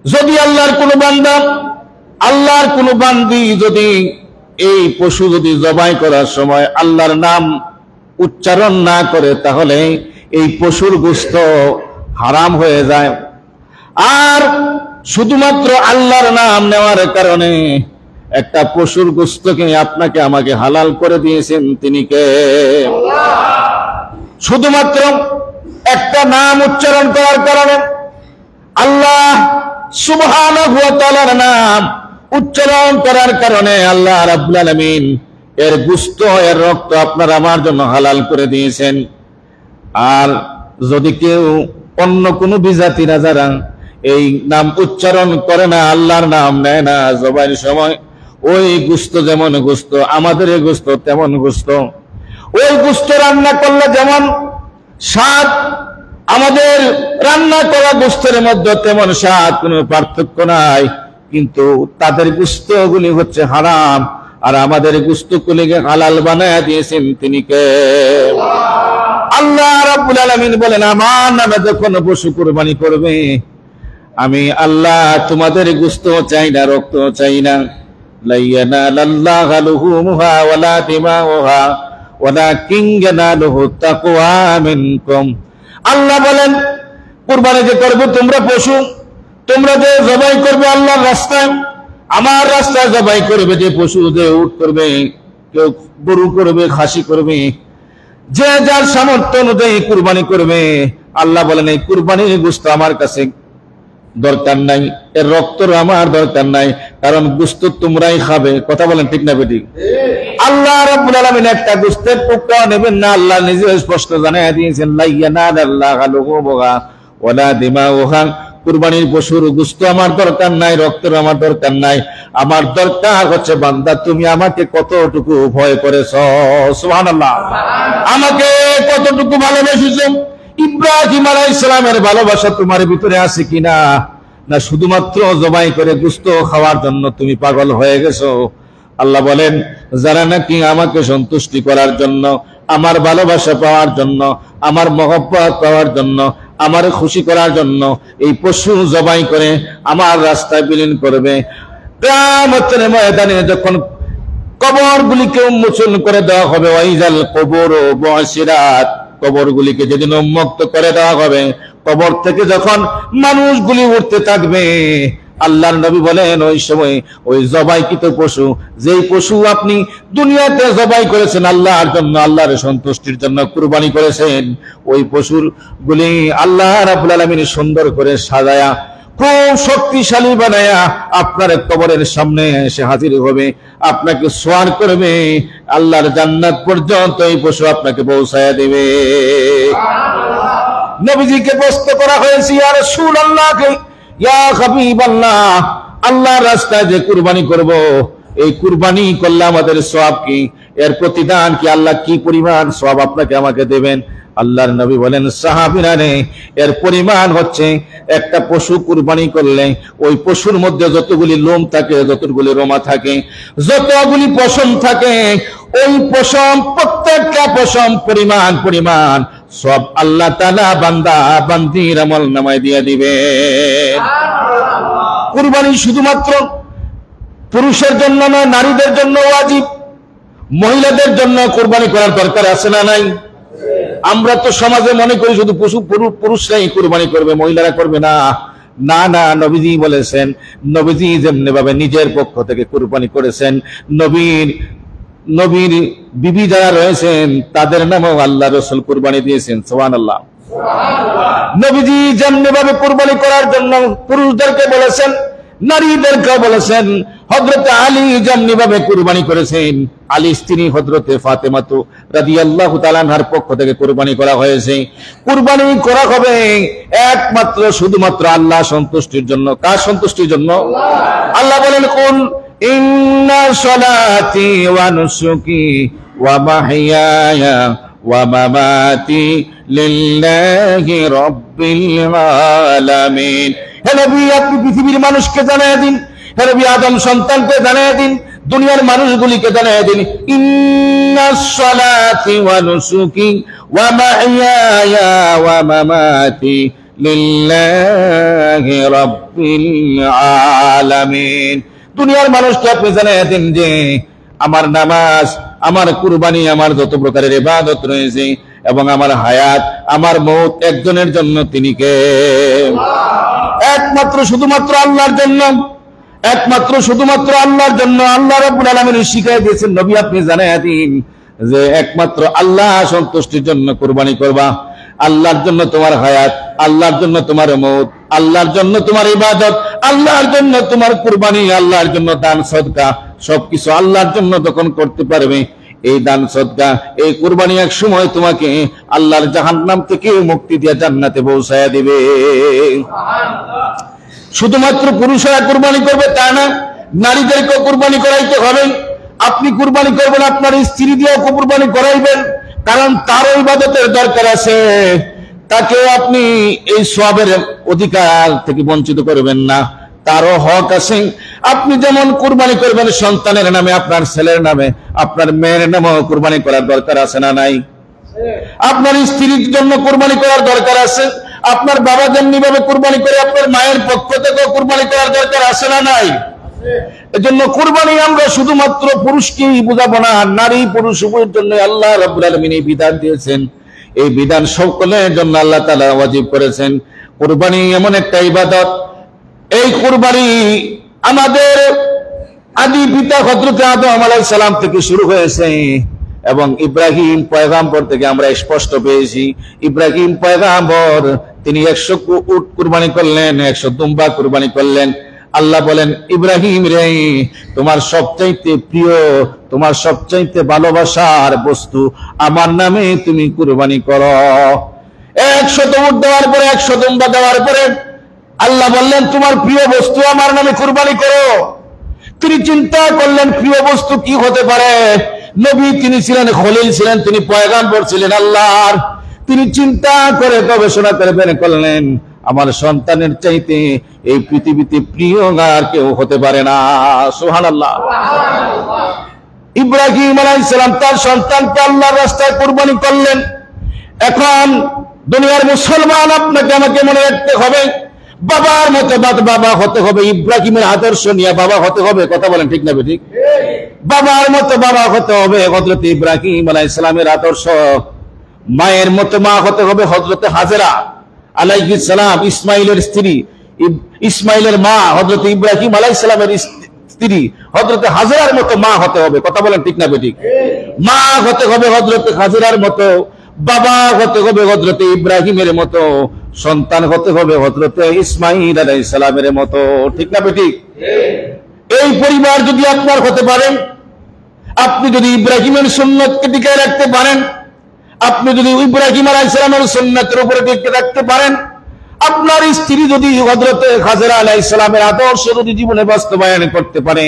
যদি আল্লাহর কোন বান্দি যদি এই পশু যদি জবাই করার সময় আল্লাহর নাম উচ্চারণ না করে, তাহলে এই পশুর গোশত হারাম হয়ে যায়। আর শুধুমাত্র আল্লাহর নাম নেওয়ার কারণে একটা পশুর গোশতকে আপনাকে আমাকে হালাল করে দিয়েছেন তিনি কে? শুধুমাত্র একটা নাম উচ্চারণ করার কারণে, আল্লাহ সুবহানাহু ওয়া তাআলার নাম উচ্চারণ করার কারণে আল্লাহ রাব্বুল আলামিন এর গোশত এর রক্ত আপনার আমার জন্য হালাল করে দিয়েছেন। আর যদি কেউ অন্য কোন বিজাতিরা যারা এই নাম উচ্চারণ করে না, আল্লাহর নাম নেয় না জবাইয়ের সময়, ওই গোশত যেমন গোশত, আমাদের এই গোশত তেমন গোশত। ওই গোশত রান্না করলে যেমন স্বাদ, আমাদের রান্না করা গোশতের মধ্যে তেমন স্বাদ, কোনো পার্থক্য নাই। কিন্তু তাদের গোশতগুলি হচ্ছে হারাম, আর আমাদের গোশতগুলিকে হালাল বানায় দিয়েছেন তিনি কে? আল্লাহ রাব্বুল আলামিন বলেন, আমার নামে যখন পশু কুরবানি করবে, আমি আল্লাহ তোমাদের গোশত চাই না, রক্ত চাই না। লা ইয়ানালাল্লাহু লুহুমুহা ওয়ালা দিমাউহা ওয়ালাকিন ইয়ানালুহু তাকওয়া মিনকুম। আল্লাহ বলেন, কুরবানি যে করবে তোমরা, পশু তোমরা যে জবাই করবে আল্লাহর রাস্তায়, আমার রাস্তায় জবাই করবে, যে পশু যে উট করবে, কেউ গরু করবে, খাসি করবে, যে যার সামর্থ্য অনুযায়ী কুরবানি করবে। আল্লাহ বলেন, এই কুরবানির গোশত আমার কাছে দরকার নাই, এর রক্তর আমার দরকার নাই, কারণ গোশত তোমরাই খাবে। কথা বলেন ঠিক না বেঠিক? আল্লাহ রাব্বুল আলামিন একটা গোশতের টুকরা নেবেন না, আল্লাহ নিজে স্পষ্ট জানায় দিয়েছেন, লা ইয়ানালাল্লাহু লুহুমুহা ওয়ালা দিমাউহা। কুরবানির পশুর গোশত আমার দরকার নাই, রক্তের আমার দরকার নাই, আমার দরকার হচ্ছে বান্দা তুমি আমাকে কতটুকু ভয় করেছো। সুবহানাল্লাহ। আমাকে কতটুকু ভালোবেসেছো। ইব্রাহিম আলাইহিস সালামের ভালোবাসা তোমার ভিতরে আছে কিনা? না শুধুমাত্র জবাই করে গোশত খাওয়ার জন্য তুমি পাগল হয়ে গেছো? আল্লাহ বলেন, যারা নাকি আমাকে সন্তুষ্টি করার জন্য, আমার ভালোবাসা পাওয়ার জন্য, আমার মহব্বত পাওয়ার জন্য, আমার খুশি করার জন্য এই পশু জবাই করে আমার রাস্তায় বিলীন করবে, কিয়ামতের ময়দানে যখন কবরগুলিকে উন্মোচন করে দেওয়া হবে, ওয়াইজাল কবর বুসিরাত, কবরগুলিকে যেদিন উন্মুক্ত করে দেওয়া হবে, কবর থেকে যখন মানুষগুলি উঠতে থাকবে, আল্লাহর নবী বলেন, ওই সময় ওই জবাইকৃত পশু, যেই পশু আপনি দুনিয়াতে জবাই করেছেন আল্লাহর জন্য, আল্লাহর সন্তুষ্টির জন্য কুরবানি করেছেন, ওই পশুর গুলি আল্লাহ রাব্বুল আলামিন সুন্দর করে সাজায়া, খুব শক্তিশালী বানায়া আপনার কবরের সামনে এসে হাজির হবে, আপনাকে সোয়ার করবে, আল্লাহর জান্নাত পর্যন্ত এই পশু আপনাকে পৌঁছায়া দেবে। নবীজিকে প্রশ্ন করা হয়েছে, ইয়া রাসূলুল্লাহ, ইয়া হাবিবাল্লাহ, আল্লাহর রাস্তায় যে কুরবানি করব, এই কুরবানি করলে আমাদের সওয়াব কি, এর প্রতিদান কি, আল্লাহ কি পরিমাণ সওয়াব আপনাকে আমাকে দেবেন? আল্লাহর নবী বলেন, সাহাবীরা রে, এর পরিমাণ হচ্ছে একটা পশু কুরবানি করলে ওই পশুর মধ্যে যতগুলি লোম থাকে, যতগুলি রোমা থাকে, যতগুলি পশম থাকে, ওই পশম, প্রত্যেকটা পশম পরিমাণ সব আল্লাহ তাআলা বান্দা বান্দির আমল নামায় দিয়ে দিবে। কুরবানি শুধুমাত্র পুরুষের জন্য নয়, নারীদের জন্য ওয়াজিব, মহিলাদের জন্য কুরবানি করার দরকার আছে না নাই? আমরা তো সমাজে মনে করি শুধু পুরুষরাই কুরবানি করবে, মহিলারা করবে না। না না, নবীজি বলেছেন, নবীজি যেমনি ভাবে নিজের পক্ষ থেকে কুরবানি করেছেন, নবীর বিবি যারা রয়েছেন তাদের নামেও আল্লাহ রাসূল কুরবানি দিয়েছেন। সুবহানাল্লাহ। নবীজি যেমনি ভাবে কুরবানি করার জন্য পুরুষদেরকে বলেছেন, নারীদেরকে বলেছেন। হযরত আলী যেমনি ভাবে কুরবানি করেছেন, আলী স্ত্রী হযরতে ফাতেমা রাদিয়াল্লাহু তাআলা আনহার পক্ষ থেকে কুরবানি করা হয়েছে। কুরবানি করা হবে একমাত্র শুধুমাত্র আল্লাহ সন্তুষ্টির জন্য। কার সন্তুষ্টির জন্য? আল্লাহ বলেন, কুল ইন্না সলাতি ওয়া নুসুকি ওয়া মাহইয়ায়া ওয়া মামাতি লিল্লাহি রাব্বিল আলামিন। হে নবী, আপনি পৃথিবীর মানুষকে জানায় দিন, হে নবী আদম সন্তানকে জানায় দিন, দুনিয়ার মানুষগুলিকে জানায় দিন, ইন্নাস সালাতি ওয়া নুসুকি ওয়া মাহইয়ায়া ওয়া মামাতি লিল্লাহি রাব্বিল আলামিন। দুনিয়ার মানুষকে আপনি জানিয়ে দিন যে আমার নামাজ, আমার কুরবানি, আমার যত প্রকারের ইবাদত রয়েছে এবং আমার হায়াত, আমার মওত একজনের জন্য, তিনি কে? একমাত্র শুধুমাত্র আল্লাহর জন্য, একমাত্র শুধুমাত্র আল্লাহর জন্য। আল্লাহ রাব্বুল আলামিন শিখিয়ে দিয়েছেন, নবী আপনি জানিয়ে দিন যে একমাত্র আল্লাহ সন্তুষ্টির জন্য কুরবানি করবা। আল্লাহর জন্য তোমার হায়াত, আল্লাহর জন্য তোমার মওত, আল্লাহর জন্য তোমার ইবাদত, আল্লাহর জন্য তোমার কুরবানি, আল্লাহর জন্য দান সদকা, সবকিছু আল্লাহর জন্য যখন করতে পারবে, এই দান সদকা, এই কুরবানি এক সময় তোমাকে আল্লাহর জাহান্নাম থেকে মুক্তি দিয়ে জান্নাতে পৌঁছায়া দিবে। শুধুমাত্র পুরুষরা কুরবানি করবে তা না, নারীদেরকেও কুরবানি করাইতে হবে। আপনি কুরবানি করবেন, আপনার স্ত্রী দিয়েও কুরবানি করাইবেন, কারণ তারও ইবাদতের দরকার আছে। তাকে আপনি এই সওয়াবের অধিকার থেকে বঞ্চিত করবেন না, তারও হক আছে। আপনি যেমন কুরবানি করবেন সন্তানের নামে, আপনার ছেলের নামে, আপনার মেয়ের নামেও কুরবানি করার দরকার আছে না নাই? আপনার স্ত্রীর জন্য কুরবানি করার দরকার আছে। আপনার বাবা যেমনি ভাবে কুরবানি করে আপনার মায়ের পক্ষ থেকেও কুরবানি করার দরকার আছে না নাই? এজন্য কুরবানি আমরা শুধুমাত্র পুরুষকেই বুঝাবো না, নারী পুরুষ উভয়ের জন্য আল্লাহ রাব্বুল আলামিন এই বিধান দিয়েছেন। এই বিধান সকলের জন্য আল্লাহ তাআলা ওয়াজিব করেছেন। কুরবানি এমন একটা ইবাদত, এই কুরবানি আমাদের আদি পিতা হযরত আদম আলাইহিস সালাম থেকে শুরু হয়েছে এবং ইব্রাহিম পয়গম্বর থেকে আমরা স্পষ্ট পেয়েছি। ইব্রাহিম পয়গম্বর তিনি 100 উট কুরবানি করলেন, 100 দুম্বা কুরবানি করলেন। আল্লাহ বলেন, ইব্রাহিম রে, তোমার সবচাইতে প্রিয়, তোমার সবচাইতে ভালোবাসার বস্তু আমার নামে তুমি কুরবানি করো। 100 উট দেওয়ার পরে, 100 দুম্বা দেওয়ার পরে আল্লাহ বললেন, তোমার প্রিয় বস্তু আমার নামে কুরবানি করো। তিনি চিন্তা করলেন প্রিয় বস্তু কি হতে পারে। নবী তিনি ছিলেন, খলিল ছিলেন, তিনি পয়গম্বর ছিলেন আল্লাহর। তিনি চিন্তা করে গবেষণা করে বের করলেন, আমার সন্তানের চাইতে এই পৃথিবীতে প্রিয় আর কেউ হতে পারে না। সুবহানাল্লাহ। ইব্রাহিম আলাইহিস সালাম তার সন্তানকে আল্লাহর রাস্তায় কুরবানি করলেন। এখন দুনিয়ার মুসলমান আপনাকে আমাকে মনে রাখতে হবে, বাবার মতো বাবা হতে হবে, ইব্রাহিমের আদর্শ নিয়ে বাবা হতে হবে। কথা বলেন ঠিক না ঠিক? বাবার মতো বাবা হতে হবে হযরত ইব্রাহিম আলাইহিস সালামের আদর্শ। মায়ের মতো মা হতে হবে হযরত হাজেরা আলাইহিস সালাম, ইসমাইলের স্ত্রী, ইসমাইলের মা হযরত ইব্রাহিম আলাইহিস সালামের স্ত্রী হযরত হাজেরার মতো মা হতে হবে। কথা বলেন ঠিক না ঠিক? মা হতে হবে হযরত হাজেরার মতো, বাবা হতে হবে হযরত ইব্রাহিমের মতো, সন্তান হতে হবে হযরত ইসমাইল আলাইহিস সালামের মতো। ঠিক না ঠিক? এই পরিবার যদি আপনার হতে পারেন, আপনি যদি ইব্রাহিমের সুন্নতকে টিকিয়ে রাখতে পারেন, আপনি যদি ইব্রাহিম আলাইহিস সালামের সুন্নতের উপরে টিকে রাখতে পারেন, আপনার স্ত্রী যদি হযরত হাজেরা আলাইহিস সালামের আদর্শ যদি জীবনে বাস্তবায়ন করতে পারে,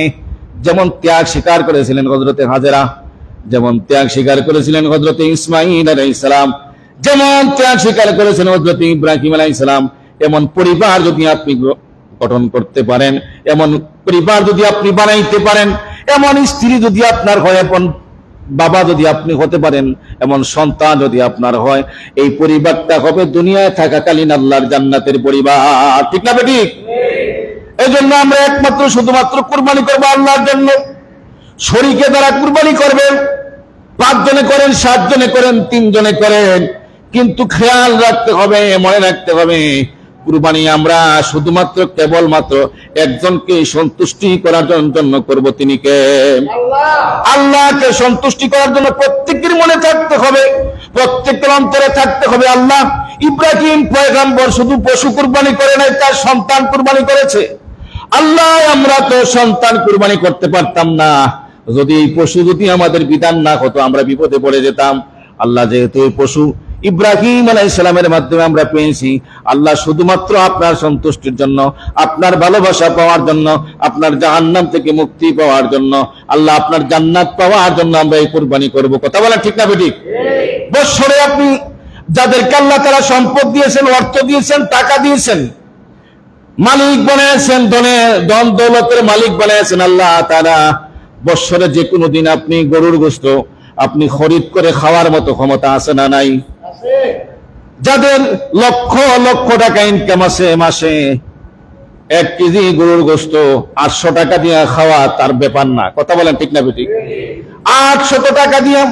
যেমন ত্যাগ স্বীকার করেছিলেন হযরত হাজেরা, যেমন ত্যাগ স্বীকার করেছিলেন হযরত ইসমাইল আলাইহিস সালাম, যেমন ত্যাগ স্বীকার করেছেন হযরত ইব্রাহিম আলাইহিস সালাম, এমন পরিবার যদি আপনি গঠন করতে পারেন, এমন পরিবার যদি আপনি বানাইতে পারেন, এমন স্ত্রী যদি আপনার হয়, এমন বাবা যদি আপনি হতে পারেন, এমন সন্তান যদি আপনার হয়, এই পরিবারটা হবে দুনিয়ায় থাকাকালীন আল্লাহর জান্নাতের পরিবার। ঠিক না ঠিক? এই জন্য আমরা একমাত্র শুধুমাত্র কুরবানি করবো আল্লাহর জন্য। শরীকে দ্বারা কুরবানি করবেন, 5 জনে করেন, 7 জনে করেন, 3 জনে করেন, কিন্তু খেয়াল রাখতে হবে, মনে রাখতে হবে, কুরবানি আমরা শুধুমাত্র কেবলমাত্র একজনকে সন্তুষ্টি করার জন্য করব। তিনি কে? আল্লাহকে সন্তুষ্টি করার জন্য প্রত্যেকের মনে থাকতে হবে, প্রত্যেকের অন্তরে থাকতে হবে আল্লাহ। ইব্রাহিম পয়গম্বর শুধু পশু কুরবানি করে নাই, তার সন্তান কুরবানি করেছে। আল্লাহ, আমরা তো সন্তান কুরবানি করতে পারতাম না, যদি এই পশু যদি আমাদের বিধান না হতো আমরা বিপদে পড়ে যেতাম। আল্লাহ যেহেতু এই পশু ইব্রাহিম আলাইহিস সালামের মাধ্যমে আমরা পেয়েছি, আল্লাহ শুধুমাত্র আপনার সন্তুষ্টির জন্য, আপনার ভালোবাসা পাওয়ার জন্য, আপনার জাহান্নাম থেকে মুক্তি পাওয়ার জন্য, আল্লাহ আপনার জান্নাত পাওয়ার জন্য আমরা এই কুরবানি করব। কথা বলেন ঠিক না ঠিক? বৎসরে আপনি যাদেরকে আল্লাহ তাআলা সম্পদ দিয়েছেন, অর্থ দিয়েছেন, টাকা দিয়েছেন, মালিক বানিয়েছেন, ধন দৌলতের মালিক বানিয়েছেন আল্লাহ তাআলা, বৎসরে যে কোনো দিন আপনি গরুর গোশত আপনি খরিদ করে খাওয়ার মতো ক্ষমতা আছে না নাই? যাদের লক্ষ লক্ষ টাকা ইনকাম আছে, মাসে 1 কেজি গরুর গোশত 800 টাকা দিয়ে খাওয়া তার ব্যাপার না। কথা বলেন ঠিক না বেঠিক? 800 টাকা দিয়ে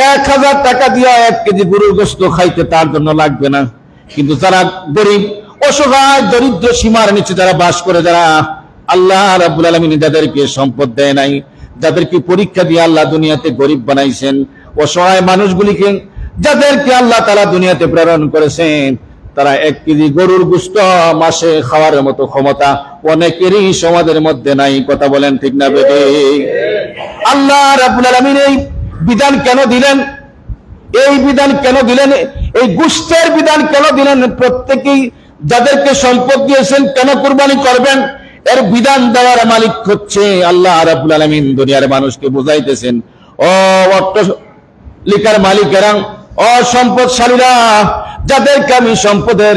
1000 টাকা দিয়ে 1 কেজি গরুর গোশত খাইতে তার জন্য লাগবে না। কিন্তু যারা গরিব, অসহায়, দরিদ্র সীমার নিচে যারা বাস করে, যারা আল্লাহ রাব্বুল আলামিন যাদেরকে সম্পদ দেয় নাই, যাদেরকে পরীক্ষা দিয়ে আল্লাহ দুনিয়াতে গরিব বানাইছেন, অসহায় মানুষগুলিকে যাদেরকে আল্লাহ তাআলা দুনিয়াতে প্রেরণ করেছেন, তারা 1 কেজি গরুর গোশত মাসে খাওয়ার মতো ক্ষমতা অনেকেরই সমাজের মধ্যে নাই। কথা বলেন ঠিক না বেঠিক? আল্লাহ রাব্বুল আলামিন এই বিধান কেন দিলেন? এই বিধান কেন দিলেন? এই গোশতের বিধান কেন দিলেন? প্রত্যেকেই যাদেরকে সম্পদ দিয়েছেন কেন কুরবানি করবেন, এর বিধান দেওয়ার মালিক হচ্ছে আল্লাহ রাব্বুল আলামিন। দুনিয়ার মানুষকে বুঝাইতেছেন, ও অট্টালিকার মালিকেরা, ও সম্পদশালীরা, যাদেরকে আমি সম্পদের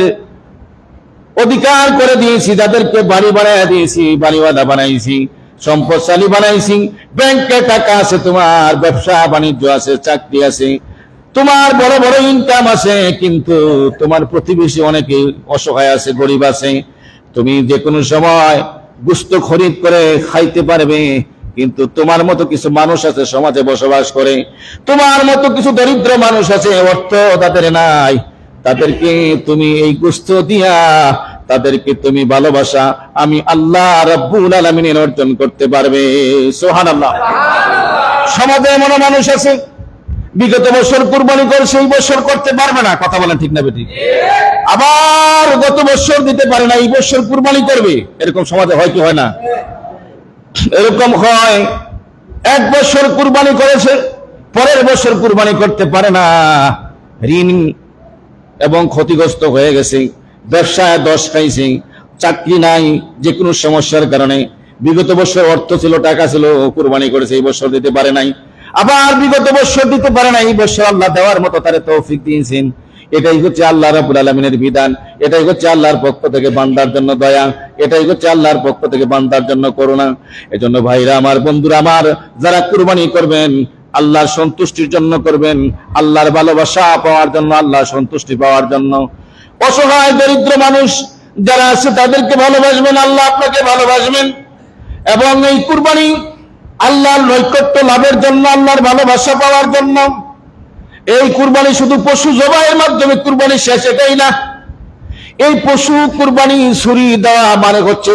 অধিকার করে দিয়েছি, যাদেরকে বাড়ি বানায় দিয়েছি, বাড়িওয়ালা বানাইছি, সম্পদশালী বানাইছি, ব্যাংকে টাকা আছে, তোমার ব্যবসা বাণিজ্য আছে, চাকরি আছে, তোমার বড় বড় ইনকাম আছে, কিন্তু তোমার প্রতিবেশী অনেকে অসহায় আছে, গরিব আছে। তুমি যে কোনো সময় গোশত খরিদ করে খাইতে পারবে, কিন্তু তোমার মতো কিছু মানুষ আছে সমাজে বসবাস করে, তোমার মতো কিছু দরিদ্র মানুষ আছে, অর্থ তাদের নাই, তাদেরকে তুমি এই গোশত দিয়া তাদেরকে তুমি ভালোবাসা আমি আল্লাহ রাব্বুল আলামিনের অর্জন করতে পারবে। সুবহানাল্লাহ। সমাজে এমন মানুষ আছে বিগত বছর কুরবানি করছে, এই বছর করতে পারবে না। কথা বলেন ঠিক না বেঠিক? আবার গত বছর দিতে পারে না, এই বছর কুরবানি করবে। এরকম সমাজে হয় কি হয় না? এরকম হয়। 1 বছর কুরবানি করেছে, পরের বছর কুরবানি করতে পারে না, ঋণ এবং ক্ষতিগ্রস্ত হয়ে গেছে, ব্যবসায় দশ খাইছে, চাকরি নাই, যে কোনো সমস্যার কারণে বিগত বছর অর্থ ছিল, টাকা ছিল, কুরবানি করেছে, এই বছর দিতে পারে নাই। আবার বিগত বছর দিতে পারে না, এই বছর আল্লাহ দেওয়ার মতো তারে তৌফিক দিয়েছেন। এটাই হচ্ছে আল্লাহ রাব্বুল আলামিনের বিধান, এটাই হচ্ছে আল্লাহর পক্ষ থেকে বান্দার জন্য দয়া, এটাই হচ্ছে আল্লাহর পক্ষ থেকে বান্দার জন্য করুণা। এজন্য ভাইরা আমার, বন্ধুরা আমার, যারা কুরবানি করবেন আল্লাহর সন্তুষ্টির জন্য করবেন, আল্লাহর ভালোবাসা পাওয়ার জন্য, আল্লাহর সন্তুষ্টি পাওয়ার জন্য। অসহায় দরিদ্র মানুষ যারা আছে তাদেরকে ভালোবাসবেন, আল্লাহ আপনাকে ভালোবাসবেন। এবং এই কুরবানি আল্লাহর নৈকট্য লাভের জন্য, আল্লাহর ভালোবাসা পাওয়ার জন্য। এই কুরবানি শুধু পশু জবাইয়ের মাধ্যমে কুরবানি শেষ, এটাই না। এই পশু কুরবানি ছুরি দেওয়া মানে হচ্ছে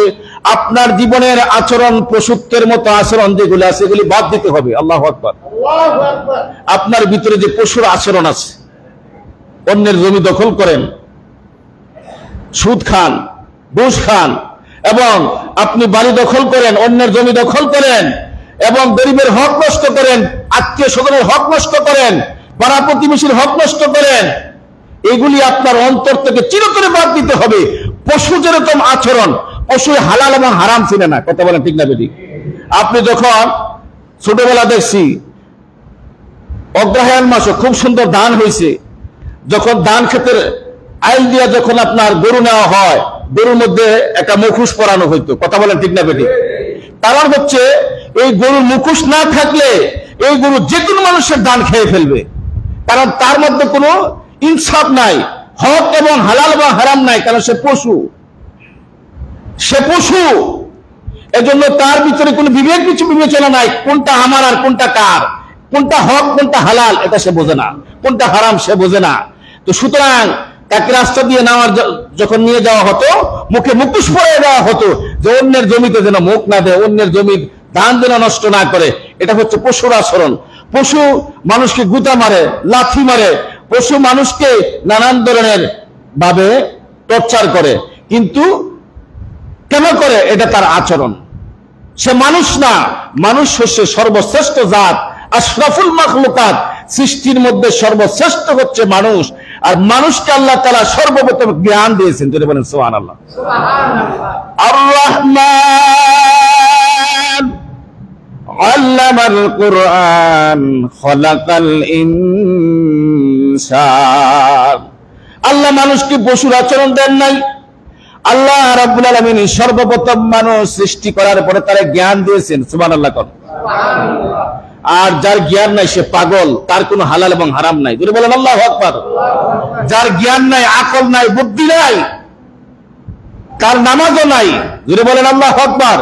আপনার জীবনের আচরণ, পশুত্বের মতো আচরণ যেগুলো আছে এগুলি বাদ দিতে হবে। আল্লাহু আকবার। আপনার ভিতরে যে পশুর আচরণ আছে, অন্যের জমি দখল করেন, সুদ খান, ঘুষ খান, এবং আপনি বাড়ি দখল করেন, অন্যের জমি দখল করেন, এবং গরিবের হক নষ্ট করেন, আত্মীয় স্বজনের হক নষ্ট করেন, পাড়া প্রতিবেশীর হক নষ্ট করেন, এগুলি আপনার অন্তর থেকে চিরতরে বাদ দিতে হবে। পশু যেরকম আচরণ, পশু হালাল এবং হারাম চিনে না। কথা বলেন ঠিক না বেঠিক? আপনি যখন ছোটবেলা দেখছি অগ্রহায়ণ মাসে খুব সুন্দর ধান হয়েছে, যখন ধান ক্ষেতের আইল দিয়া যখন আপনার গরু নেওয়া হয়, গরুর মধ্যে একটা মুখোশ পরানো হইতো। কথা বলেন ঠিক না বেঠিক? কারণ হচ্ছে এই গরুর মুখোশ না থাকলে এই গরু যে কোনো মানুষের ধান খেয়ে ফেলবে, কারণ তার মধ্যে কোনো ইনসাফ নাই, হক এবং হালাল বা হারাম নাই, কারণ সে পশু, সে পশু। এজন্য তার ভিতরে কোনো বিবেক কিছু বিবেচনা নাই, কোনটা আমার আর কোনটা কার, কোনটা হক কোনটা হালাল এটা সে বোঝে না, কোনটা হারাম সে বোঝে না। তো সুতরাং তাকে রাস্তা দিয়ে নেওয়ার যখন নিয়ে যাওয়া হতো, মুখে মুখোশ পরে দেওয়া হতো যে অন্যের জমিতে যেন মুখ না দেয়, অন্যের জমির ধান যেন নষ্ট না করে। এটা হচ্ছে পশুর আচরণ। পশু মানুষকে গুতা মারে, লাথি মারে, পশু মানুষকে নানান ধরনের ভাবে টর্চার করে, কিন্তু কেন করে? এটা তার আচরণ। সে মানুষ না, মানুষ হচ্ছে সর্বশ্রেষ্ঠ জাত, আশরাফুল মাখলুকাত, সৃষ্টির মধ্যে সর্বশ্রেষ্ঠ হচ্ছে মানুষ। আর মানুষকে আল্লাহ তাআলা সর্বপ্রথম জ্ঞান দিয়েছেন। যদি বলেন সুবহানাল্লাহ। আর রহমান আল্লামাল কুরআন খলাকাল ইনসান। আল্লাহ মানুষকে পশুর আচরণ দেন নাই। আল্লাহ রাব্বুল আলামিন সর্বপ্রথম মানুষ সৃষ্টি করার পরে তারা জ্ঞান দিয়েছেন। সুবহানাল্লাহ। আর যার জ্ঞান নাই সে পাগল, তার কোনো হালাল এবং হারাম নাই। যদি বলেন আল্লাহু আকবার। যার জ্ঞান নাই, আকল নাই, বুদ্ধি নাই, তার নামাজও নাই। যদি বলেন আল্লাহু আকবার।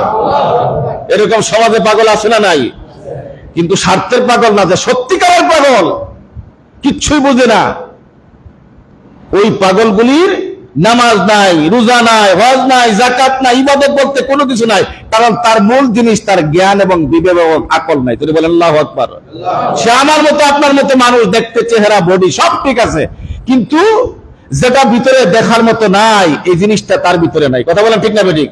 এরকম সমাজে পাগল আছে না নাই? কিন্তু স্বার্থের পাগল না, যে সত্যিকারের পাগল, কিচ্ছুই বুঝে না, ওই পাগলগুলির নামাজ নাই, রোজা নাই, হজ নাই, যাকাত নাই, ইবাদত বলতে কোনো কিছু নাই। কারণ তার মূল জিনিস তার জ্ঞান এবং বিবেক এবং আকল নাই। তিনি বলেন আল্লাহু আকবার। সে আমার মতো আপনার মতো মানুষ, দেখতে চেহারা বডি সব ঠিক আছে, কিন্তু যেটা ভিতরে দেখার মতো নাই, এই জিনিসটা তার ভিতরে নাই। কথা বলেন ঠিক না বেঠিক?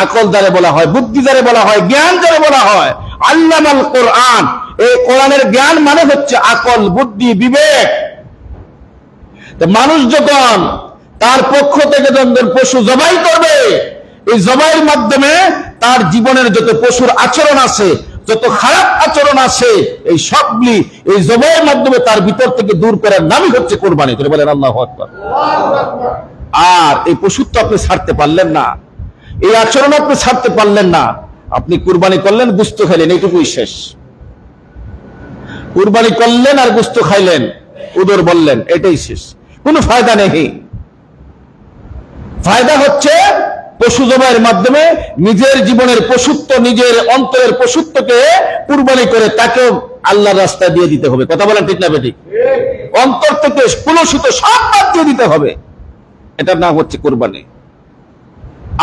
আকল যারে বলা হয়, বুদ্ধি যারে বলা হয়, জ্ঞান যারে বলা হয়, আল্লামাল কোরআন, এই কোরআনের জ্ঞান মানে হচ্ছে আকল, বুদ্ধি, বিবেক। মানুষ যখন তার পক্ষ থেকে যখন পশু জবাই করবে, এই জবাইয়ের মাধ্যমে তার জীবনের যত পশুর আচরণ আছে, যত খারাপ আচরণ আছে, এই সবগুলি এই জবাইয়ের মাধ্যমে তার ভিতর থেকে দূর করার নামই হচ্ছে কোরবানি। তিনি বলেন আল্লাহু আকবার। আর এই পশুত্ব আপনি ছাড়তে পারলেন না, এই আচরণ আপনি ছাড়তে পারলেন না, আপনি কুরবানি করলেন, গোশত খাইলেন, এইটুকুই শেষ। কুরবানি করলেন আর গোশত খাইলেন, উদর বললেন, এটাই শেষ, কোনো ফায়দা নেই। ফায়দা হচ্ছে পশু জবাইয়ের মাধ্যমে নিজের জীবনের পশুত্ব, নিজের অন্তরের পশুত্বকে কুরবানি করে তাকে আল্লাহর রাস্তায় দিয়ে দিতে হবে। কথা বলেন ঠিক না বেঠিক? অন্তর থেকে কুলসিত সব বাদ দিয়ে দিতে হবে। এটার নাম হচ্ছে কুরবানি,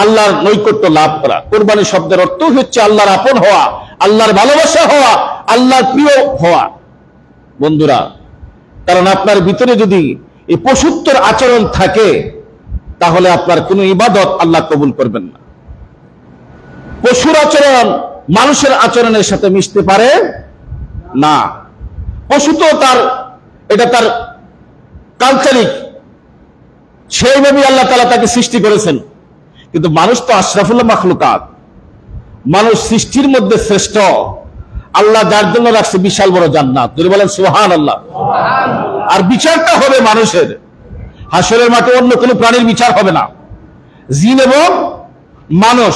আল্লাহর নৈকট্য লাভ করা। কুরবানি শব্দের অর্থ হচ্ছে আল্লাহর আপন হওয়া, আল্লাহর ভালোবাসা হওয়া, আল্লাহর প্রিয় হওয়া। বন্ধুরা, কারণ আপনার ভিতরে যদি এই পশুত্বের আচরণ থাকে, তাহলে আপনার কোনো ইবাদত আল্লাহ কবুল করবেন না। পশুর আচরণ মানুষের আচরণের সাথে মিশতে পারে না। পশু তো এটা তার কালচারিক, সেইভাবে আল্লাহ তাআলা তাকে সৃষ্টি করেছেন। কিন্তু মানুষ তো আশরাফুল মাখলুকাত, মানুষ সৃষ্টির মধ্যে শ্রেষ্ঠ। আল্লাহ যার জন্য রাখছে বিশাল বড় জান্নাত। যদি বলেন সুবহানাল্লাহ। আর বিচারটা হবে মানুষের, হাসরের মাঠে অন্য কোনো প্রাণীর বিচার হবে না। জিন এবং মানুষ,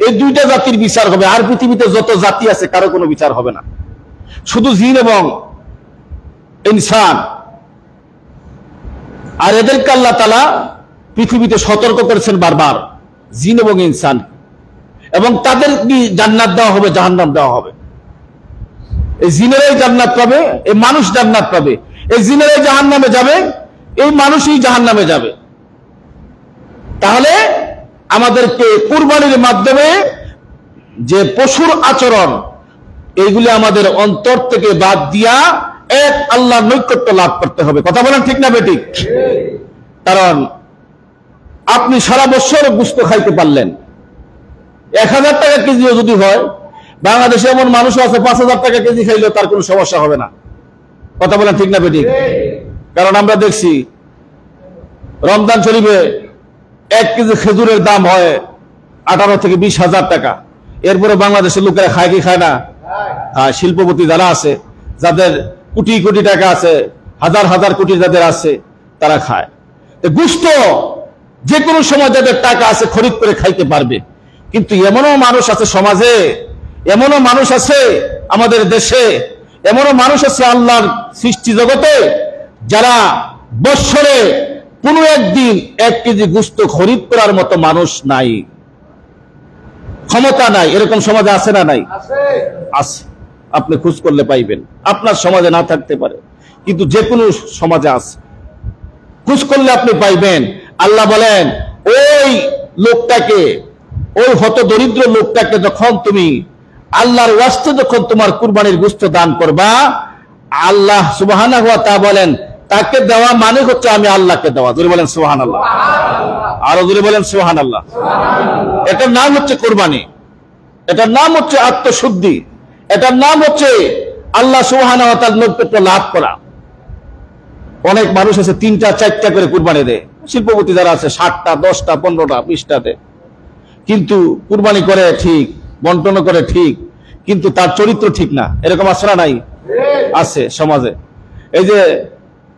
এই দুইটা জাতির বিচার হবে। আর পৃথিবীতে যত জাতি আছে কারো কোনো বিচার হবে না, শুধু জিন এবং ইনসান। আর এদেরকে আল্লাহ তাআলা পৃথিবীতে সতর্ক করেছেন বারবার, জিন এবং ইনসান, এবং তাদের কি জান্নাত দেওয়া হবে, জাহান্নাম দেওয়া হবে। এই জিনেরাই জান্নাত পাবে, এই মানুষ জান্নাত পাবে। এই জিনেরাই জাহান্নামে যাবে, এই মানুষই জাহান্নামে যাবে। তাহলে আমাদেরকে কুরবানির মাধ্যমে যে পশুর আচরণ, এইগুলি আমাদের অন্তর থেকে বাদ দিয়া এক আল্লাহর নৈকট্য লাভ করতে হবে। কথা বলেন ঠিক না বেঠিক? কারণ আপনি সারা বছর গোশত খাইতে পারলেন, 1000 টাকা কেজিও যদি হয়, বাংলাদেশে এমন মানুষ আছে 5000 টাকা কেজি খাইলেও তার কোনো সমস্যা হবে না। কথা বলেন ঠিক না বেঠিক? কারণ আমরা দেখছি রমজান শরীফে 1 কেজি খেজুরের দাম হয় 18 থেকে 20,000 টাকা। এরপরে বাংলাদেশের লোকেরা খায় কি খায় না? শিল্পপতি যারা আছে, যাদের কোটি কোটি টাকা আছে, হাজার হাজার কোটি যাদের আছে, তারা খায়। গোশত যে কোনো সময় যাদের টাকা আছে খরিদ করে খাইতে পারবে। কিন্তু এমনও মানুষ আছে সমাজে, এমনও মানুষ আছে আমাদের দেশে, এমনও মানুষ আছে আল্লাহর সৃষ্টি জগতে, যারা বৎসরে কোনো একদিন 1 কেজি গোশত খরিদ করার মতো মানুষ নাই, ক্ষমতা নাই। এরকম সমাজে আছে না নাই? আছে। আপনি খোঁজ করলে পাইবেন। আপনার সমাজে না থাকতে পারে, কিন্তু যে কোনো সমাজে আছে, খোঁজ করলে আপনি পাইবেন। আল্লাহ বলেন, ওই লোকটাকে, ওই হত দরিদ্র লোকটাকে যখন তুমি আল্লাহর ওয়াস্তে যখন তোমার কুরবানির গোশত দান করবা, আল্লাহ সুবহানাহু ওয়া তাআলা বলেন, তাকে দেওয়া মানে হচ্ছে আমি আল্লাহকে দেওয়া। জোরে বলেন সুবহানাল্লাহ। আরো জোরে বলেন সুবহানাল্লাহ। এটার নাম হচ্ছে কুরবানি, এটার নাম হচ্ছে আত্মশুদ্ধি, এটার নাম হচ্ছে আল্লাহ সুবহানাহু ওয়া তাআলার নৈকট্য লাভ করা। অনেক মানুষ আছে 3টা 4টা করে কুরবানি দেয়, শিল্পপতি যারা আছে 7টা 10টা 15টা 20টা দেয়, কিন্তু কুরবানি করে ঠিক, বন্টন করে ঠিক, কিন্তু তার চরিত্র ঠিক না। এরকম আছে না নাই? আছে সমাজে। এই যে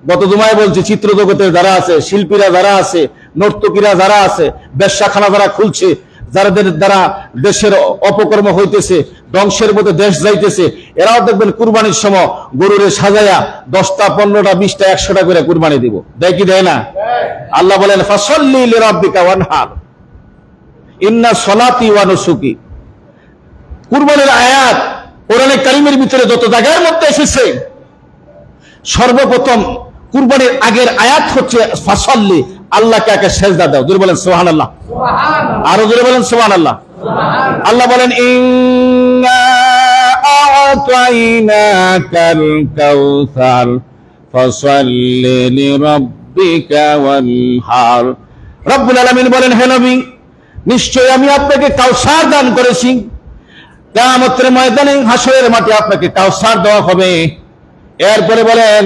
গত জুমায় বলছি, চিত্র জগতের যারা আছে, শিল্পীরা যারা আছে, নর্তকীরা যারা আছে, বেশ্যাখানা যারা খুলছে, যাদের দ্বারা দেশের অপকর্ম হইতেছে, ধ্বংসের মধ্যে দেশ যাইতেছে, এরাও দেখবেন কুরবানির সময় গরুরে সাজায়া 10টা 15টা 20টা 100টা করে কুরবানি দিব। দেয় কি দেয় না? আল্লাহ বলেন ফাসাল্লি লিরাব্বিকা ওয়ানহার ইন্না সলাতি ওয়া নুসুকি। কুরবানির আয়াত কোরআনে কারীমের ভিতরে যত জায়গার মধ্যে এসেছে, সর্বপ্রথম কুরবানির আগের আয়াত হচ্ছে ফাসাল্লি, আল্লাহকে আগে সেজদা দাও। জোরে বলেন সুবহানাল্লাহ, আরো জোরে বলেন সুবহানাল্লাহ। আল্লাহ বলেন ইন্না আ'তাইনাকাল কাউসার ফাসাল্লি লিরাব্বিকা ওয়ানহার। রব্বুল আলামিন বলেন, হে নবী, নিশ্চয় আমি আপনাকে কাউসার দান করেছি, কিয়ামতের ময়দানে হাসরের মাঠে আপনাকে কাউসার দেওয়া হবে। এরপরে বলেন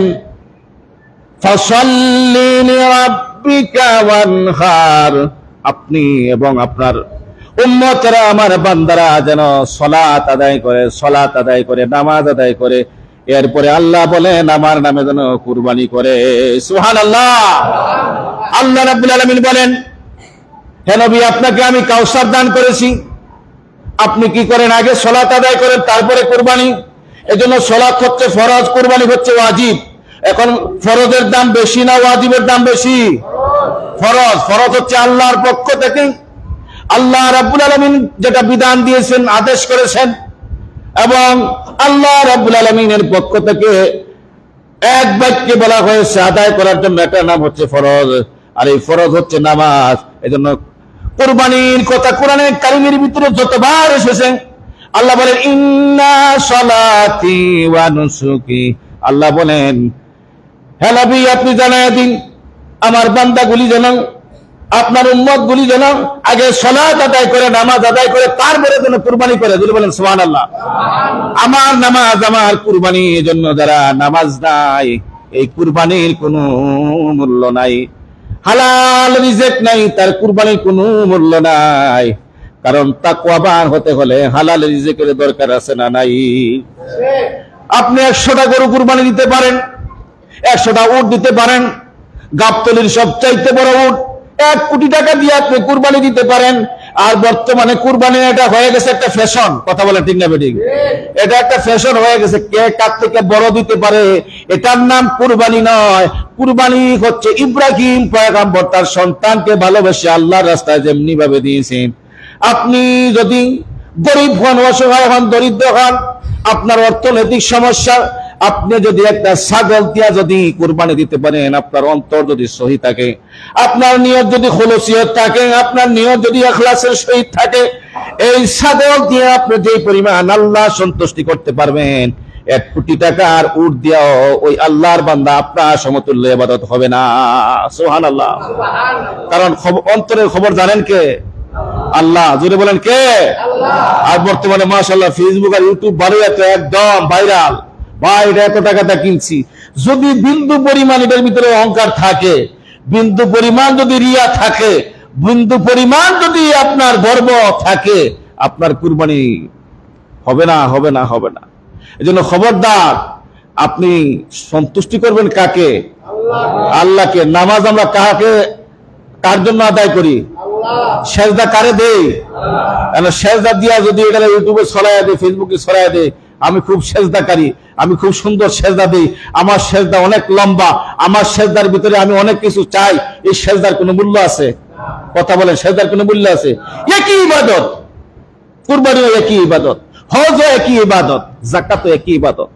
ফাসাল্লি লিরাব্বিকা ওয়ানহার, আপনি এবং আপনার উম্মতরা, আমার বান্দারা যেন সালাত আদায় করে, সালাত আদায় করে, নামাজ আদায় করে। এরপরে আল্লাহ বলেন আমার নামে যেন কুরবানি করে। সুবহানাল্লাহ। আল্লাহ রাব্বুল আলামিন বলেন, হে নবী, আপনাকে আমি কাউসার দান করেছি, আপনি কি করেন? আগে সালাত আদায় করেন, তারপরে কুরবানি। এজন্য সালাত হচ্ছে ফরজ, কুরবানি হচ্ছে ওয়াজিব। এখন ফরজের দাম বেশি না ওয়াজিবের দাম বেশি? ফরজ। ফরজ হচ্ছে আল্লাহর পক্ষ থেকে, আল্লাহ রাব্বুল আলামিন যেটা বিধান দিয়েছেন, আদেশ করেছেন, এবং আল্লাহ রাব্বুল আলামিনের পক্ষ থেকে এক বাক্যে বলা হয়েছে আদায় করার জন্য, এটার নাম হচ্ছে ফরজ। আর এই ফরজ হচ্ছে নামাজ। এজন্য কুরবানির কথা কোরআনে কারীমের ভিতরে যতবার এসেছে, আল্লাহ বলেন ইন্না সলাতি ওয়া নুসুকি। আল্লাহ বলেন, হে নবী, আপনি জানায় দিন আমার বান্দাগুলি যেন, আপনার উম্মতগুলি যেন আগে সালাত আদায় করে, নামাজ আদায় করে, তারপরে যেন কুরবানি করে। যদি বলেন সুবহানাল্লাহ। আমার নামাজ, আমার কুরবানি, এজন্য যারা নামাজ নাই, এই কুরবানির কোনো মূল্য নাই। হালাল রিজিক নাই, তার কুরবানির কোনো মূল্য নাই। কারণ তাকওয়াবান হতে হলে হালাল রিজিকের দরকার আছে না নাই? আপনি 100টা গরু কুরবানি দিতে পারেন, 100টা উট দিতে পারেন, গাবতলির সবচাইতে বড় উট 1 কোটি টাকা দিয়ে আপনি কুরবানি দিতে পারেন। আর বর্তমানে কুরবানি এটা হয়ে গেছে একটা ফ্যাশন। কথা বলে ঠিক না বেঠিক? এটা একটা ফ্যাশন হয়ে গেছে, কে কার থেকে বড় দিতে পারে। এটার নাম কুরবানি নয়। কুরবানি হচ্ছে ইব্রাহিম পয়গম্বর তার সন্তানকে ভালোবেসে আল্লাহর রাস্তায় যেমনি ভাবে দিয়েছেন। আপনি যদি গরিব হন, অসহায় হন, দরিদ্র হন, আপনার অর্থনৈতিক সমস্যা, আপনি যদি একটা ছাগল দিয়া যদি কুরবানি দিতে পারেন, আপনার অন্তর যদি সহি থাকে, আপনার নিয়ত যদি খুলুসিয়ত থাকে, আপনার নিয়ত যদি ইখলাসের সহিত থাকে, এই ছাগল দিয়ে আপনি যে পরিমাণ আল্লাহ সন্তুষ্টি করতে পারবেন, 1 কোটি টাকার উট দিয়াও ওই আল্লাহর বান্দা আপনার সমতুল্য ইবাদত হবে না। সুবহানাল্লাহ। কারণ অন্তরের খবর জানেন কে? আল্লাহ। জোরে বলেন কে? আল্লাহ। আর বর্তমানে মাশাআল্লাহ ফেসবুক আর ইউটিউব বাড়িতে একদম ভাইরাল। ভাই, এটা এত টাকাটা কিনছি। যদি বিন্দু পরিমাণ এটার ভিতরে অহংকার থাকে, বিন্দু পরিমাণ যদি রিয়া থাকে, বিন্দু পরিমাণ যদি আপনার গর্ব থাকে, আপনার কুরবানি হবে না, হবে না, হবে না। এজন্য খবরদার, আপনি সন্তুষ্টি করবেন কাকে? আল্লাহকে। নামাজ আমরা কার জন্য আদায় করি? সেজদা কারে দেই? সেজদা দিয়া যদি এটা ইউটিউবে ছড়াইয়া দেয়, ফেসবুকে ছড়াইয়া দেয়, আমি খুব সেজদাকারী, আমি খুব সুন্দর সেজদা দিই, আমার সেজদা অনেক লম্বা, আমার সেজদার ভিতরে আমি অনেক কিছু চাই, এই সেজদার কোনো মূল্য আছে? কথা বলেন, সেজদার কোনো মূল্য আছে? একই ইবাদত, কুরবানিও একই ইবাদত, হজও একই ইবাদত, যাকাতও একই ইবাদত।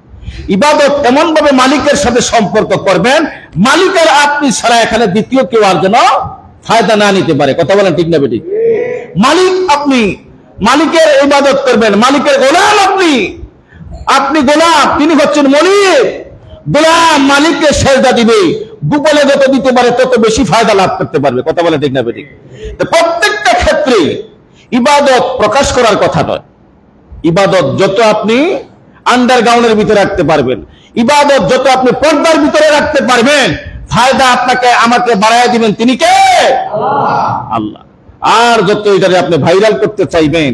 ইবাদত এমন ভাবে মালিকের সাথে সম্পর্ক করবেন, মালিকের আপনি ছাড়া এখানে দ্বিতীয় কেউ আর যেন ফায়দা না নিতে পারে। কথা বলেন ঠিক না বেঠিক? মালিক আপনি, মালিকের ইবাদত করবেন, মালিকের গোলাম আপনি, আপনি গোলাম, তিনি হচ্ছেন মালিক। গোলাম মালিককে সেজদা দিবে, গোপনে যত দিতে পারে তত বেশি ফায়দা লাভ করতে পারবে। কথা বলে ঠিক না বেঠিক? প্রত্যেকটা ক্ষেত্রে ইবাদত প্রকাশ করার কথা নয়। ইবাদত যত আপনি আন্ডারগ্রাউন্ডের ভিতরে রাখতে পারবেন, ইবাদত যত আপনি পর্দার ভিতরে রাখতে পারবেন, ফায়দা আপনাকে আমাকে বাড়ায় দিবেন তিনি কে? আল্লাহ। আর যত এটারে আপনি ভাইরাল করতে চাইবেন,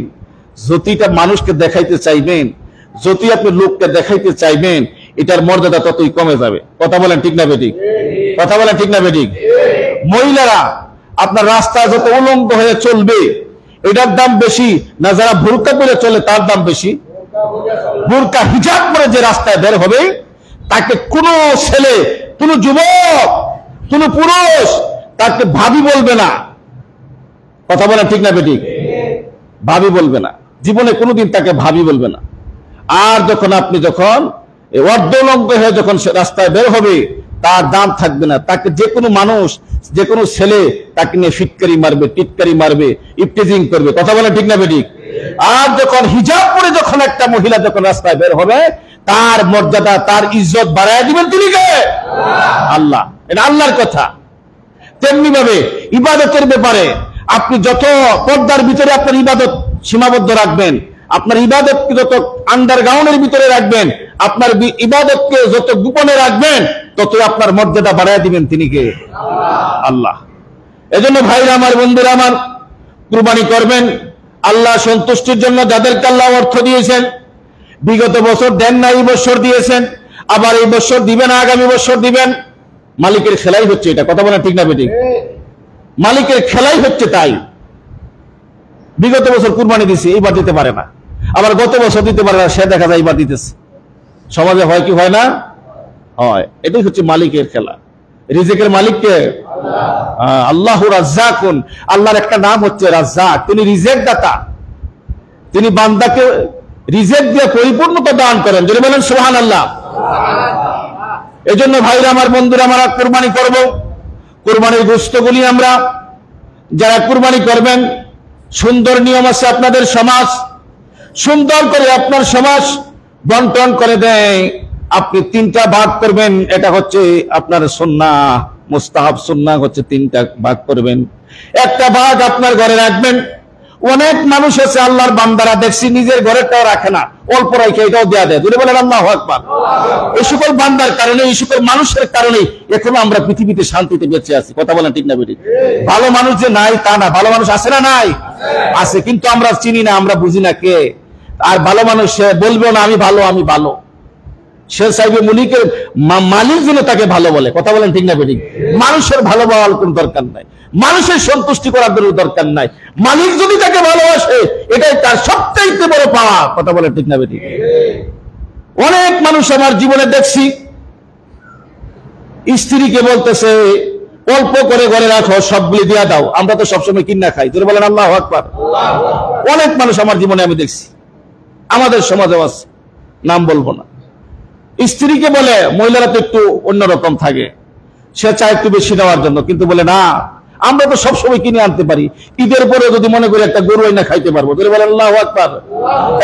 যতটা মানুষকে দেখাইতে চাইবেন, যতই আপনি লোককে দেখাইতে চাইবেন, এটার মর্যাদা ততই কমে যাবে। কথা বলেন ঠিক না বেঠিক? কথা বলেন ঠিক না বেঠিক? মহিলারা আপনার রাস্তায় যত উলঙ্গ হয়ে চলবে, এটার দাম বেশি না যারা বোরকা পরে চলে তার দাম বেশি? বোরকা হিজাব করে যে রাস্তায় বের হবে তাকে কোনো ছেলে, কোনো যুবক, কোনো পুরুষ তাকে ভাবি বলবে না। কথা বলে ঠিক না বেঠিক? ভাবি বলবে না, জীবনে কোনোদিন তাকে ভাবি বলবে না। আর যখন আপনি যখন অর্ধলঙ্গ হয়ে যখন রাস্তায় বের হবে তার দাম থাকবে না। তাকে যে কোনো মানুষ, যে কোনো ছেলে তাকে নিয়ে ফিটকারি মারবে, টিটকারি মারবে, ইফতেজিং করবে। কথা বলে ঠিক না বেঠিক? আর যখন হিজাব পরে যখন একটা মহিলা যখন রাস্তায় বের হবে তার মর্যাদা, তার ইজ্জত বাড়ায় দিবেন তিনি কে? আল্লাহ। এটা আল্লাহর কথা। তেমনি ভাবে ইবাদতের ব্যাপারে আপনি যত পর্দার ভিতরে আপনার ইবাদত সীমাবদ্ধ রাখবেন, আপনার ইবাদতকে যত আন্ডারগ্রাউন্ডের ভিতরে রাখবেন, আপনার ইবাদতকে যত গোপনে রাখবেন তত আপনার মর্যাদা বাড়ায় দিবেন তিনি কে? আল্লাহ। এজন্য ভাইরা আমার, বন্ধুরা আমার, কুরবানি করবেন আল্লাহ সন্তুষ্টির জন্য। যাদেরকে আল্লাহ অর্থ দিয়েছেন, বিগত বছর দেন না, এই বছর দিয়েছেন, আবার এই বছর দিবেন, আগামী বছর দিবেন। মালিকের খেলাই হচ্ছে এটা। কথা বলে ঠিক না বেঠিক? মালিকের খেলাই হচ্ছে তাই। বিগত বছর কুরবানি দিছে, এইবার দিতে পারে না, আবার গত বছর দিতে পারে না, সে দেখা যায় এইবার দিতেছে। সমাজে হয় কি হয় না? হয়। এটাই হচ্ছে মালিকের খেলা। রিজিকের মালিককে আল্লাহু রাজ্জাকুন। আল্লাহর একটা নাম হচ্ছে রাজ্জাক। তিনি রিজিক দাতা। তিনি বান্দাকে রিজিক দিয়ে পরিপূর্ণতা দান করেন। যদি বলেন সুবহানাল্লাহ। এজন্য ভাইরা আমার, বন্ধুরা আমরা কুরবানি করব। কুরবানির গোশতগুলি আমরা যারা কুরবানি করবেন, সুন্দর নিয়ম আছে আপনাদের সমাজ, সুন্দর করে আপনার সমাজ বন্টন করে দেয়। আপনি 3টা ভাগ করবেন। এটা হচ্ছে আপনার সুন্নাহ, মুস্তাহাব সুন্নাহ হচ্ছে 3টা ভাগ করবেন। একটা ভাগ আপনার ঘরে রাখবেন। অনেক মানুষ আছে আল্লাহর বান্দারা দেখছি নিজের ঘরেরটাও রাখে না, অল্প রাখে এটাও দেয়া দেয়। যদি বলেন আল্লাহু আকবার। এই সকল বান্দার কারণে, এই সকল মানুষের কারণে এখনো আমরা পৃথিবীতে শান্তিতে বেঁচে আছি। কথা বলেন ঠিক না বেঠিক? ভালো মানুষ যে নাই তা না, ভালো মানুষ আছে না নাই? আছে, কিন্তু আমরা চিনি না, আমরা বুঝি না কে। আর ভালো মানুষ সে বলবে না আমি ভালো, আমি ভালো। সে চাইবে মালিক যেন তাকে ভালো বলে। কথা বলেন ঠিক না বেঠিক? মানুষের ভালো বলার কোন দরকার নাই, মানুষের সন্তুষ্টি করার দরকার নাই। মালিক যদি তাকে ভালোবাসে এটাই তার সবচাইতে বড় পাওয়া। কথা বলেন ঠিক না বেঠিক? অনেক মানুষ আমার জীবনে দেখছি স্ত্রীকে বলতেছে অল্প করে ঘরে রাখো, সবগুলি দিয়া দাও, আমরা তো সবসময় কিনা খাই। যদি বলেন আল্লাহু আকবার। অনেক মানুষ আমার জীবনে আমি দেখছি, আমাদের সমাজেও আছে, নাম বলবো না। স্ত্রীকে বলে, মহিলারা তো একটু অন্যরকম থাকে, সে চায় একটু বেশি নেওয়ার জন্য, কিন্তু বলে না আমরা তো সবসময় কিনে আনতে পারি, ঈদের পরে যদি মনে করি একটা গরু আইনা খাইতে পারবো। যদি বলেন আল্লাহু আকবার।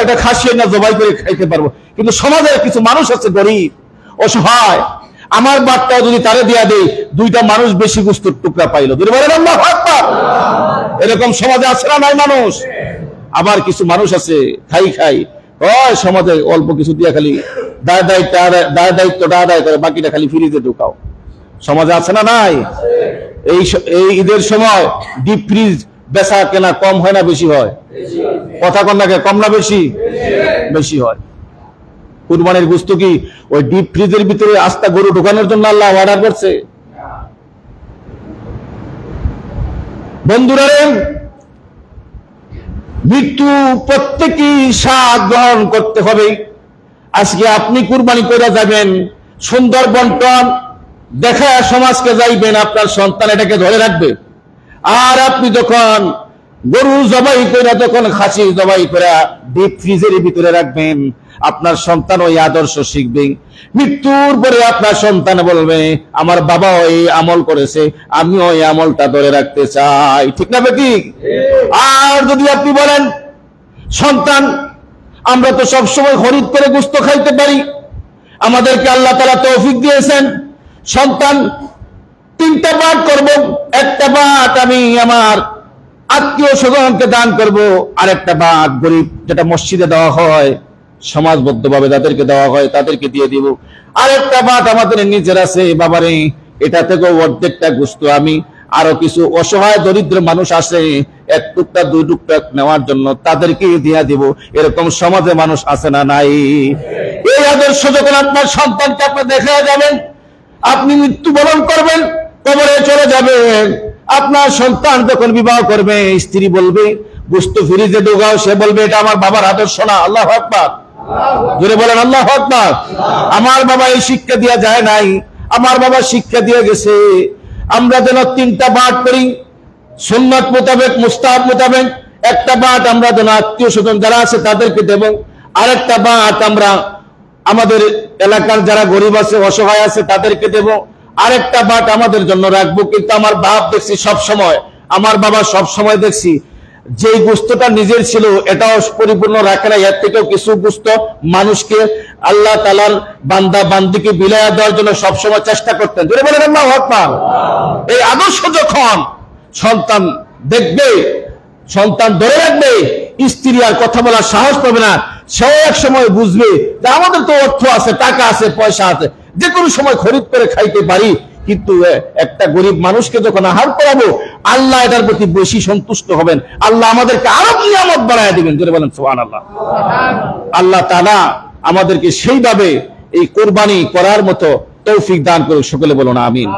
একটা খাসি আইনা জবাই করে খাইতে পারবো। কিন্তু সমাজের কিছু মানুষ আছে গরিব, অসহায়, আমার বার্তা যদি তারে দিয়া দেই 2টা মানুষ বেশি গোশতের টুকরা পাইলো। যদি বলেন আল্লাহু আকবার। এরকম সমাজে আছে না নাই মানুষ? আবার কিছু মানুষ আছে খাই খাই সমাজে অল্প কিছু দিয়া খালি দায়িত্বটা আদায় করে, বাকিটা খালি ফ্রিজে ঢুকাও। সমাজে আছে না নাই? এই ঈদের সময় ডিপ ফ্রিজ বেচা কেনা কম হয় না বেশি হয়? কথা কন না, কম না বেশি? বেশি হয়। কুরবানির গোশত কি ওই ডিপ ফ্রিজের ভিতরে আস্তা গরু ঢোকানোর জন্য আল্লাহ অর্ডার করছে? বন্ধুরা, মৃত্যু প্রত্যেকেই স্বাদ গ্রহণ করতে হবে। আজকে আপনি কুরবানি করে যাবেন, সুন্দর বন্টন দেখা সমাজকে যাইবেন, আপনার সন্তান এটাকে ধরে রাখবে। আর আপনি যখন গরু জবাই করে, যখন খাসি জবাই করে ডিপ ফ্রিজের ভিতরে রাখবেন, আপনার সন্তান ওই আদর্শ শিখবে। মৃত্যুর পরে আপনার সন্তান বলবে আমার বাবা ওই আমল করেছে, আমি ওই আমলটা ধরে রাখতে চাই। ঠিক না বেঠিক? আর যদি আপনি বলেন সন্তান আমরা তো সবসময় খরিদ করে গোশত খাইতে পারি, আমাদেরকে আল্লাহ তাআলা তৌফিক দিয়েছেন, সন্তান 3টা ভাগ করব, একটা ভাগ আমি আমার আত্মীয় স্বজনকে দান করব, আর একটা ভাগ গরিব যেটা মসজিদে দেওয়া হয়, সমাজবদ্ধভাবে যাদেরকে দেওয়া হয় তাদেরকে দিয়ে দিব, আর একটা ভাগ আমাদের নিজের আছে, বাবারে এটা থেকে অর্ধেকটা গোশত আমি আরো কিছু অসহায় দরিদ্র মানুষ আছে 1 টুকরা 2 টুকরা নেওয়ার জন্য তাদেরকে দিয়ে দিব। এরকম সমাজে মানুষ আছে না নাই? এই আদর্শ যখন আপনার সন্তানকে আপনি দেখে যাবেন, আপনি মৃত্যুবরণ করবেন, কবরে চলে যাবেন, আপনার সন্তান যখন বিবাহ করবে স্ত্রী বলবে গোশত ফ্রিজে ঢোকাও, সে বলবে এটা আমার বাবার আদর্শ না। আল্লাহু আকবার, জোরে বলেন আল্লাহু আকবার। আমার বাবা এই শিক্ষা দিয়া যায় নাই, আমার বাবা শিক্ষা দিয়ে গেছে আমরা যেন 3টা বাট করি সুন্নাত মোতাবেক, মুস্তাহাব মোতাবেক। একটা বাট আমরা যেন আত্মীয় স্বজন যারা আছে তাদেরকে দেব, আরেকটা বাট আমরা আমাদের এলাকার যারা গরিব আছে, অসহায় আছে তাদেরকে দেব, আরেকটা বাট আমাদের জন্য রাখবো। কিন্তু আমার বাপ দেখছি সব সময়, আমার বাবা সব সময় দেখছি যে গোশতটা নিজের ছিল এটাও পরিপূর্ণ রাখে না, এর থেকেও কিছু গোশত মানুষকে, আল্লাহ তাআলার বান্দা বান্দিকে বিলায়া দেওয়ার জন্য সবসময় চেষ্টা করতেন। জোরে বলেন আল্লাহু আকবার। এই আদর্শ যখন সন্তান দেখবে, সন্তান ধরে রাখবে, স্ত্রী আর কথা বলার সাহস পাবে না। সেও এক সময় বুঝবে যে আমাদের তো অর্থ আছে, টাকা আছে, পয়সা আছে, যে কোনো সময় খরিদ করে খাইতে পারি, কিন্তু একটা গরিব মানুষকে যখন আহার করাবো আল্লাহ এটার প্রতি বেশি সন্তুষ্ট হবেন, আল্লাহ আমাদেরকে আরো নিয়ামত বাড়ায় দিবেন। জোরে বলেন সুবহানাল্লাহ। আল্লাহ তাআলা আমাদেরকে সেইভাবে এই কোরবানি করার মতো তৌফিক দান করুন। সকলে বলুন আমিন।